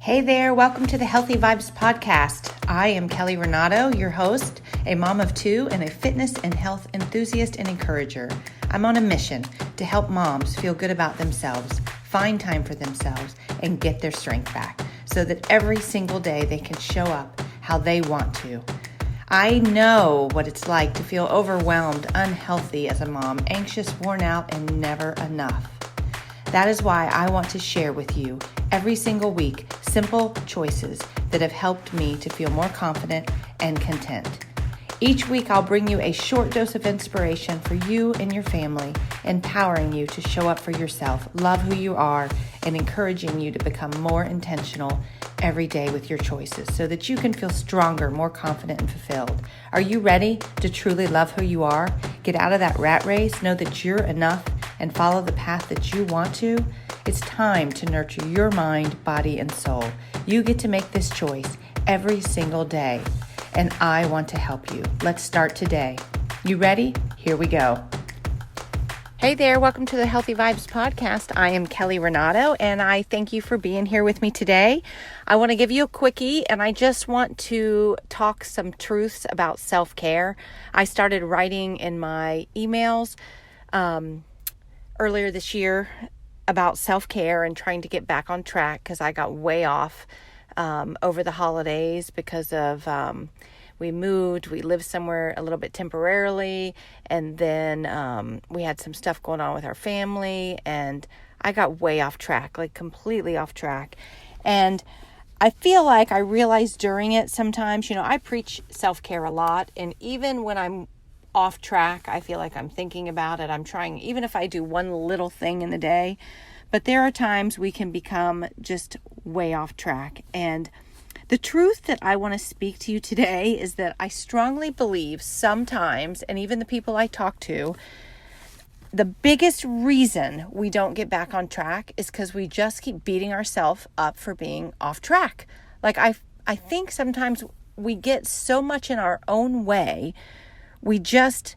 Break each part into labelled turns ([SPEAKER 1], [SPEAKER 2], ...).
[SPEAKER 1] Hey there, welcome to the Healthy Vibes Podcast. I am Kelly Renato, your host, a mom of two, and a fitness and health enthusiast and encourager. I'm on a mission to help moms feel good about themselves, find time for themselves, and get their strength back so that every single day they can show up how they want to. I know what it's like to feel overwhelmed, unhealthy as a mom, anxious, worn out, and never enough. That is why I want to share with you every single week simple choices that have helped me to feel more confident and content. Each week I'll bring you a short dose of inspiration for you and your family, empowering you to show up for yourself, love who you are, and encouraging you to become more intentional every day with your choices so that you can feel stronger, more confident, and fulfilled. Are you ready to truly love who you are? Get out of that rat race, know that you're enough, and follow the path that you want to? It's time to nurture your mind, body, and soul. You get to make this choice every single day, and I want to help you. Let's start today. You ready? Here we go. Hey there, welcome to the Healthy Vibes Podcast. I am Kelly Renato, and I thank you for being here with me today. I want to give you a quickie, and I just want to talk some truths about self-care. I started writing in my emails earlier this year about self-care and trying to get back on track because I got way off over the holidays because of we moved, we lived somewhere a little bit temporarily, and then we had some stuff going on with our family, and I got way off track, like completely off track. And I feel like I realized during it sometimes, I preach self-care a lot, and even when I'm off track, I feel like I'm thinking about it. I'm trying, even if I do one little thing in the day, but there are times we can become just way off track. And the truth that I want to speak to you today is that I strongly believe sometimes, and even the people I talk to, the biggest reason we don't get back on track is because we just keep beating ourselves up for being off track. Like I think sometimes we get so much in our own way. We just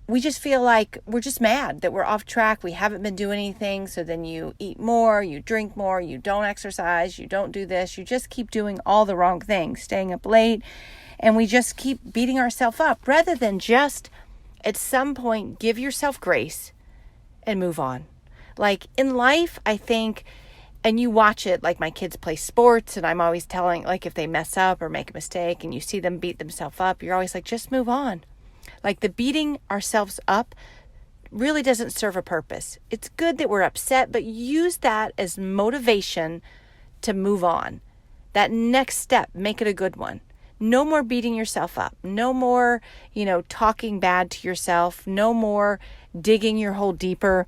[SPEAKER 1] feel like we're just mad that we're off track. We haven't been doing anything. So then you eat more, you drink more, you don't exercise, you don't do this. You just keep doing all the wrong things, staying up late. And we just keep beating ourselves up rather than just at some point give yourself grace and move on. Like in life, I think, and you watch it, like my kids play sports, and I'm always telling, like if they mess up or make a mistake and you see them beat themselves up, you're always like, just move on. Like the beating ourselves up really doesn't serve a purpose. It's good that we're upset, but use that as motivation to move on. That next step, make it a good one. No more beating yourself up. No more, talking bad to yourself. No more digging your hole deeper.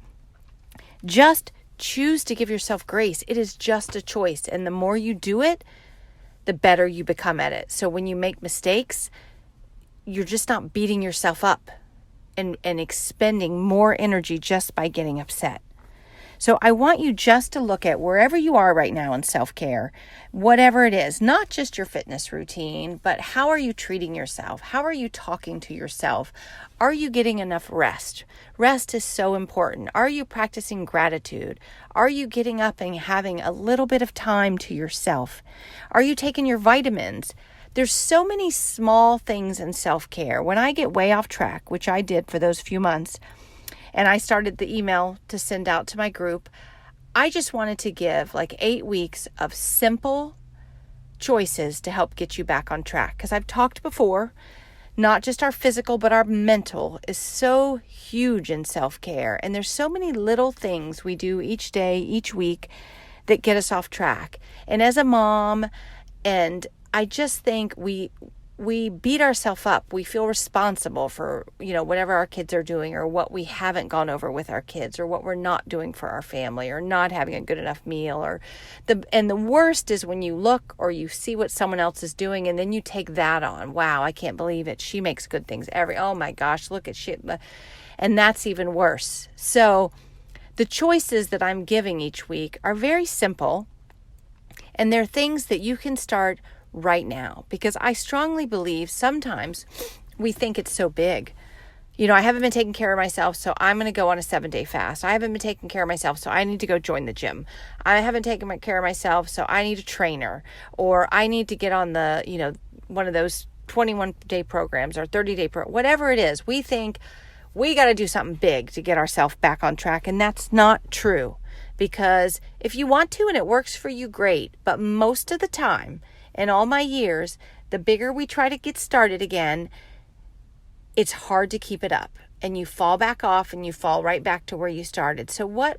[SPEAKER 1] Just choose to give yourself grace. It is just a choice. And the more you do it, the better you become at it. So when you make mistakes, you're just not beating yourself up and expending more energy just by getting upset. So I want you just to look at wherever you are right now in self-care, whatever it is, not just your fitness routine, but how are you treating yourself? How are you talking to yourself? Are you getting enough rest? Rest is so important. Are you practicing gratitude? Are you getting up and having a little bit of time to yourself? Are you taking your vitamins? There's so many small things in self-care. When I get way off track, which I did for those few months, and I started the email to send out to my group, I just wanted to give like 8 weeks of simple choices to help get you back on track. Because I've talked before, not just our physical, but our mental is so huge in self-care. And there's so many little things we do each day, each week that get us off track. And as a mom, and I just think we beat ourselves up. We feel responsible for, whatever our kids are doing or what we haven't gone over with our kids or what we're not doing for our family or not having a good enough meal and the worst is when you look or you see what someone else is doing and then you take that on. Wow, I can't believe it. She makes good things oh my gosh, look at shit. And that's even worse. So the choices that I'm giving each week are very simple, and they're things that you can start right now, because I strongly believe sometimes we think it's so big. I haven't been taking care of myself, so I'm going to go on a 7-day fast. I haven't been taking care of myself, so I need to go join the gym. I haven't taken care of myself, so I need a trainer, or I need to get on one of those 21-day programs or 30-day whatever it is. We think we got to do something big to get ourselves back on track, and that's not true. Because if you want to and it works for you, great. But most of the time, in all my years, the bigger we try to get started again, it's hard to keep it up, and you fall back off and you fall right back to where you started. So what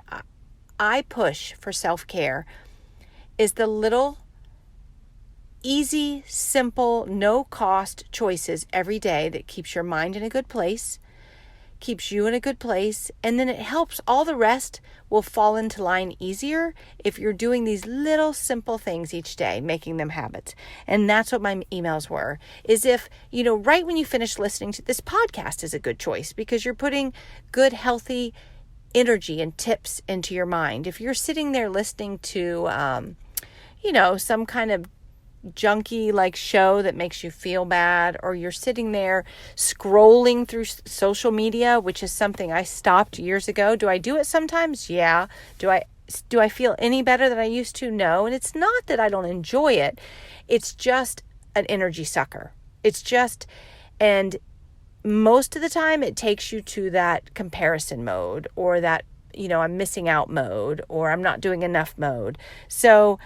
[SPEAKER 1] I push for self-care is the little easy, simple, no cost choices every day that keeps your mind in a good place, keeps you in a good place, and then it helps all the rest will fall into line easier if you're doing these little simple things each day, making them habits. And that's what my emails were, is if, right when you finish listening to this podcast is a good choice because you're putting good, healthy energy and tips into your mind. If you're sitting there listening to, some kind of junky like show that makes you feel bad, or you're sitting there scrolling through social media, which is something I stopped years ago. Do I do it sometimes? Yeah. Do I feel any better than I used to? No. And it's not that I don't enjoy it. It's just an energy sucker. And most of the time it takes you to that comparison mode, or that, I'm missing out mode, or I'm not doing enough mode. So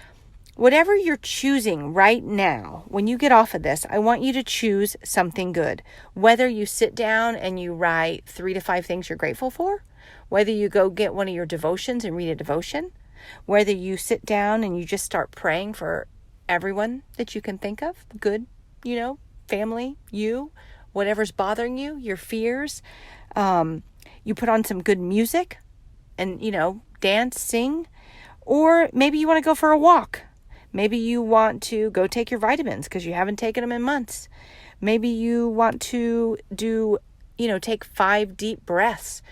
[SPEAKER 1] whatever you're choosing right now, when you get off of this, I want you to choose something good. Whether you sit down and you write 3 to 5 things you're grateful for, whether you go get one of your devotions and read a devotion, whether you sit down and you just start praying for everyone that you can think of, good, family, you, whatever's bothering you, your fears. You put on some good music and, dance, sing, or maybe you want to go for a walk. Maybe you want to go take your vitamins because you haven't taken them in months. Maybe you want to take 5 deep breaths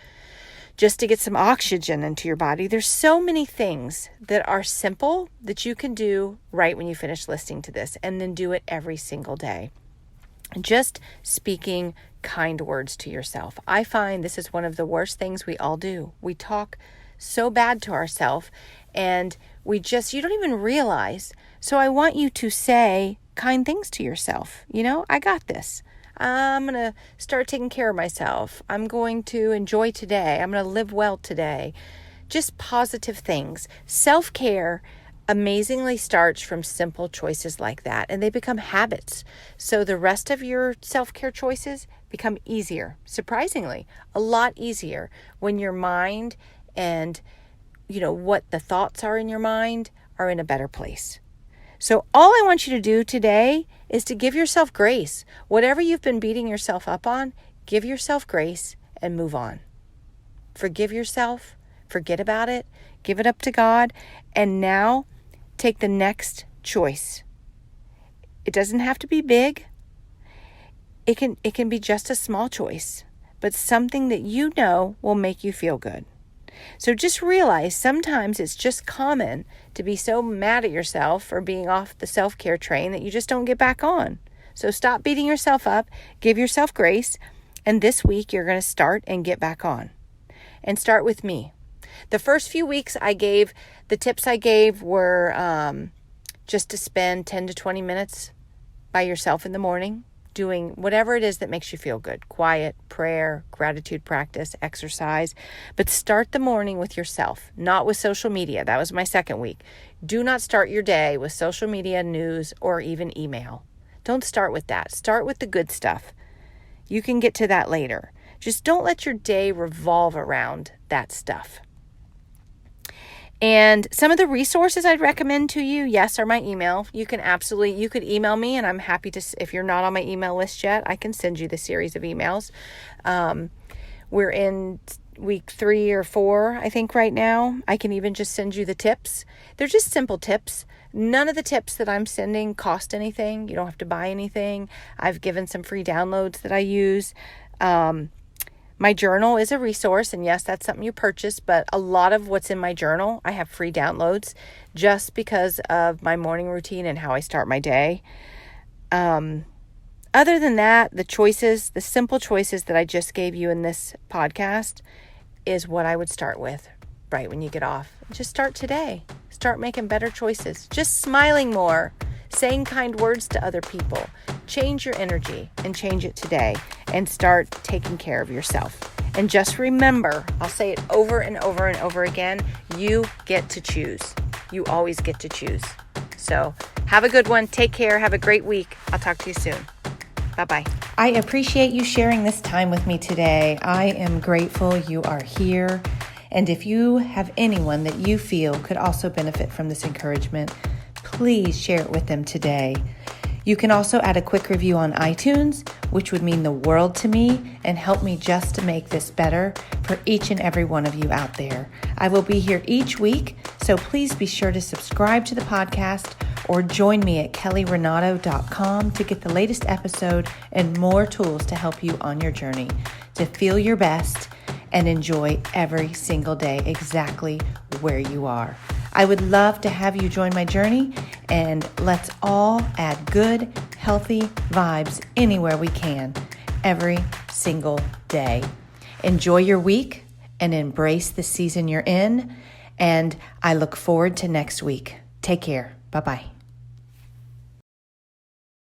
[SPEAKER 1] just to get some oxygen into your body. There's so many things that are simple that you can do right when you finish listening to this, and then do it every single day. Just speaking kind words to yourself. I find this is one of the worst things we all do. We talk so bad to ourselves, and you don't even realize. So I want you to say kind things to yourself. I got this. I'm going to start taking care of myself. I'm going to enjoy today. I'm going to live well today. Just positive things. Self-care amazingly starts from simple choices like that, and they become habits. So the rest of your self-care choices become easier, surprisingly, a lot easier when your mind and what the thoughts are in your mind are in a better place. So all I want you to do today is to give yourself grace. Whatever you've been beating yourself up on, give yourself grace and move on. Forgive yourself, forget about it, give it up to God, and now take the next choice. It doesn't have to be big. It can be just a small choice, but something that will make you feel good. So just realize sometimes it's just common to be so mad at yourself for being off the self-care train that you just don't get back on. So stop beating yourself up, give yourself grace, and this week you're going to start and get back on. And start with me. The first few weeks the tips I gave were just to spend 10 to 20 minutes by yourself in the morning, doing whatever it is that makes you feel good. Quiet, prayer, gratitude practice, exercise. But start the morning with yourself, not with social media. That was my second week. Do not start your day with social media, news, or even email. Don't start with that. Start with the good stuff. You can get to that later. Just don't let your day revolve around that stuff. And some of the resources I'd recommend to you, yes, are my email. You could email me, and I'm happy to, if you're not on my email list yet, I can send you the series of emails. We're in week 3 or 4, I think, right now. I can even just send you the tips. They're just simple tips. None of the tips that I'm sending cost anything. You don't have to buy anything. I've given some free downloads that I use. My journal is a resource, and yes, that's something you purchase, but a lot of what's in my journal, I have free downloads just because of my morning routine and how I start my day. Other Other than that, the simple choices that I just gave you in this podcast is what I would start with right when you get off. Just start today. Start making better choices. Just smiling more, saying kind words to other people. Change your energy and change it today and start taking care of yourself. And just remember, I'll say it over and over and over again, you get to choose. You always get to choose. So have a good one. Take care. Have a great week. I'll talk to you soon. Bye-bye. I appreciate you sharing this time with me today. I am grateful you are here. And if you have anyone that you feel could also benefit from this encouragement, please share it with them today. You can also add a quick review on iTunes, which would mean the world to me and help me just to make this better for each and every one of you out there. I will be here each week, so please be sure to subscribe to the podcast or join me at kellyrenato.com to get the latest episode and more tools to help you on your journey to feel your best and enjoy every single day exactly where you are. I would love to have you join my journey, and let's all add good, healthy vibes anywhere we can, every single day. Enjoy your week and embrace the season you're in, and I look forward to next week. Take care. Bye-bye.